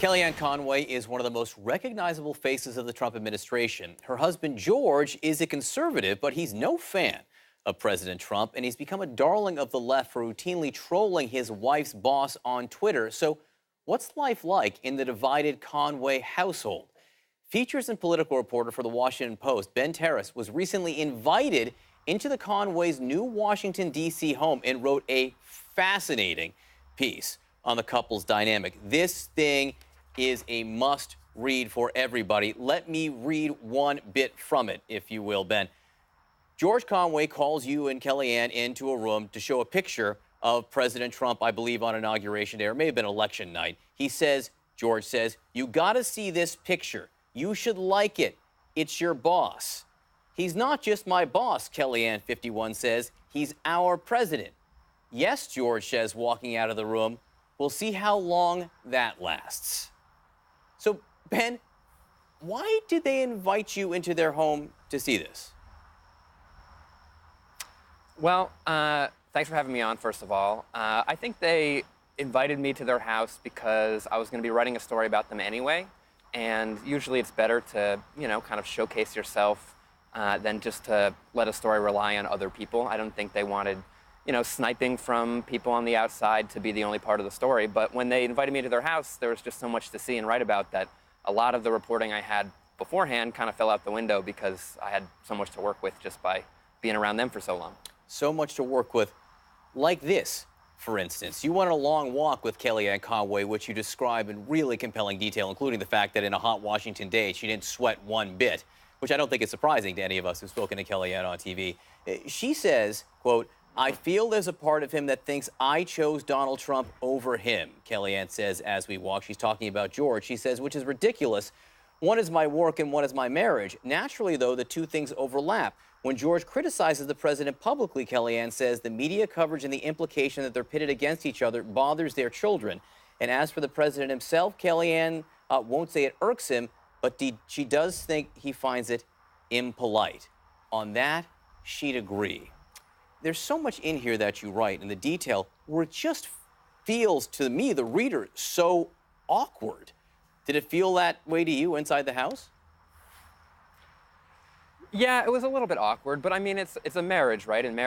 Kellyanne Conway is one of the most recognizable faces of the Trump administration. Her husband, George, is a conservative, but he's no fan of President Trump, and he's become a darling of the left for routinely trolling his wife's boss on Twitter. So, what's life like in the divided Conway household? Features and political reporter for the Washington Post, Ben Terrace, was recently invited into the Conways' new Washington, D.C. home and wrote a fascinating piece on the couple's dynamic. This thing is a must read for everybody. Let me read one bit from it, if you will, Ben. George Conway calls you and Kellyanne into a room to show a picture of President Trump, I believe on Inauguration Day, or it may have been election night. He says, George says, "You got to see this picture. You should like it. It's your boss." "He's not just my boss," Kellyanne 51 says. "He's our president." "Yes," George says, walking out of the room. "We'll see how long that lasts." So, Ben, why did they invite you into their home to see this? Well, thanks for having me on, first of all. I think they invited me to their house because I was going to be writing a story about them anyway. And usually it's better to, kind of showcase yourself than just to let a story rely on other people. I don't think they wanted, sniping from people on the outside to be the only part of the story. But when they invited me to their house, there was just so much to see and write about that a lot of the reporting I had beforehand kind of fell out the window because I had so much to work with just by being around them for so long. So much to work with, like this, for instance. You went on a long walk with Kellyanne Conway, which you describe in really compelling detail, including the fact that in a hot Washington day, she didn't sweat one bit, which I don't think is surprising to any of us who've spoken to Kellyanne on TV. She says, quote, "I feel there's a part of him that thinks I chose Donald Trump over him," Kellyanne says as we walk. She's talking about George. She says, which is ridiculous. "One is my work and one is my marriage. Naturally, though, the two things overlap. When George criticizes the president publicly," Kellyanne says, "the media coverage and the implication that they're pitted against each other bothers their children. And as for the president himself, Kellyanne won't say it irks him, but she does think he finds it impolite." On that, she'd agree. There's so much in here that you write in the detail where it just feels to me, the reader, so awkward. Did it feel that way to you inside the house? Yeah, it was a little bit awkward, but I mean, it's a marriage, right? And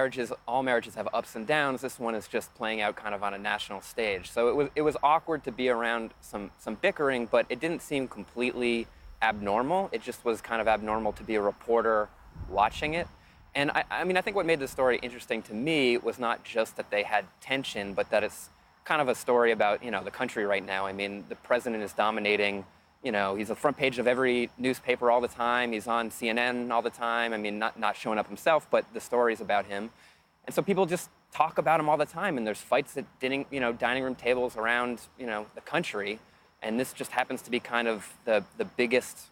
all marriages have ups and downs. This one is just playing out kind of on a national stage. So it was awkward to be around some bickering, but it didn't seem completely abnormal. It just was kind of abnormal to be a reporter watching it. And I mean, I think what made the story interesting to me was not just that they had tension, but that it's kind of a story about, the country right now. I mean, the president is dominating. He's the front page of every newspaper all the time. He's on CNN all the time. I mean, not showing up himself, but the story's about him. And so people just talk about him all the time. And there's fights at dining room tables around, the country. And this just happens to be kind of the biggest,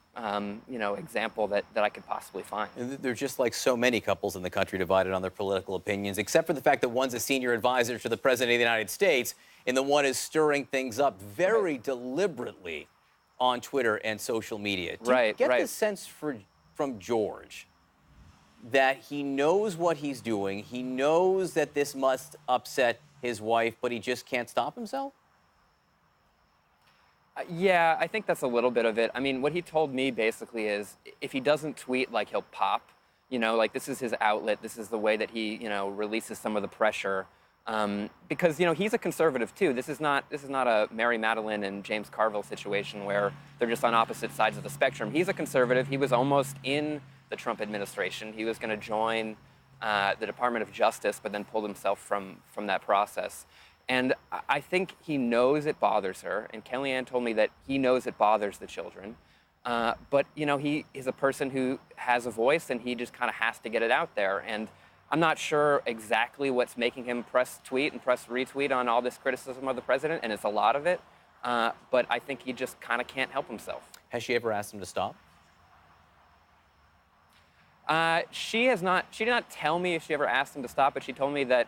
example that I could possibly find. And they're just like so many couples in the country divided on their political opinions, except for the fact that one's a senior advisor to the president of the United States, and the one is stirring things up very deliberately on Twitter and social media. Do you get the sense from George that he knows what he's doing, he knows that this must upset his wife, but he just can't stop himself? Yeah, I think that's a little bit of it. I mean, what he told me basically is if he doesn't tweet, like, he'll pop. This is his outlet. This is the way that he, releases some of the pressure. Because, he's a conservative, too. This is not a Mary Madeline and James Carville situation where they're just on opposite sides of the spectrum. He's a conservative. He was almost in the Trump administration. He was going to join the Department of Justice, but then pulled himself from that process. And I think he knows it bothers her. And Kellyanne told me that he knows it bothers the children. But, he is a person who has a voice, and he just kind of has to get it out there. And I'm not sure exactly what's making him press tweet and press retweet on all this criticism of the president, and it's a lot of it. But I think he just kind of can't help himself. Has she ever asked him to stop? She did not tell me if she ever asked him to stop, but she told me that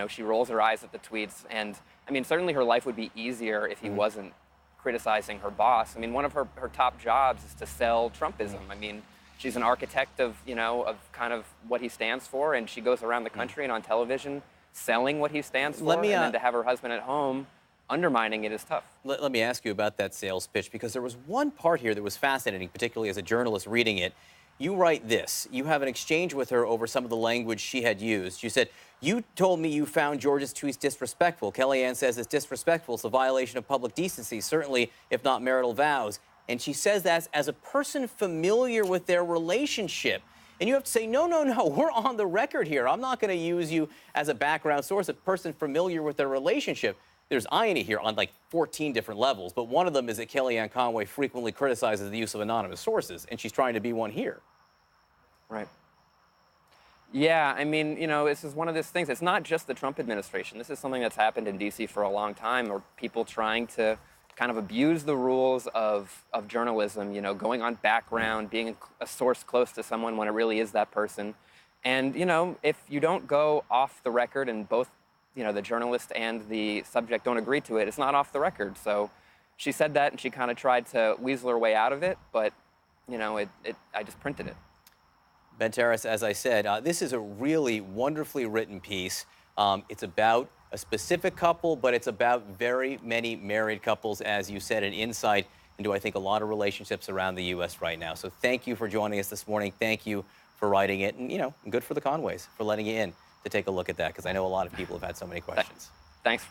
she rolls her eyes at the tweets. And I mean, certainly her life would be easier if he wasn't criticizing her boss. I mean, one of her top jobs is to sell Trumpism. I mean, she's an architect of kind of what he stands for, and she goes around the country and on television selling what he stands for. And then to have her husband at home undermining it is tough. Let me ask you about that sales pitch, because there was one part here that was fascinating, particularly as a journalist reading it. You write this. You have an exchange with her over some of the language she had used. You said, "You told me you found George's tweets disrespectful. Kellyanne says it's disrespectful. It's a violation of public decency, certainly, if not marital vows." And she says that as a person familiar with their relationship. And you have to say, no, no, no, we're on the record here. I'm not going to use you as a background source, a person familiar with their relationship. There's irony here on like 14 different levels, but one of them is that Kellyanne Conway frequently criticizes the use of anonymous sources, and she's trying to be one here. Right. Yeah, I mean, you know, this is one of those things. It's not just the Trump administration. This is something that's happened in D.C. for a long time, or people trying to kind of abuse the rules of journalism, you know, going on background, being a source close to someone when it really is that person. And, you know, if you don't go off the record and both, you know, the journalist and the subject don't agree to it, it's not off the record. So she said that, and she kind of tried to weasel her way out of it, but, you know, I just printed it. Ben Terrace, as I said, this is a really wonderfully written piece. It's about a specific couple, but it's about very many married couples, as you said, an insight into, I think, a lot of relationships around the U.S. right now. So thank you for joining us this morning. Thank you for writing it. And, you know, good for the Conways for letting you in to take a look at that, because I know a lot of people have had so many questions. Thanks.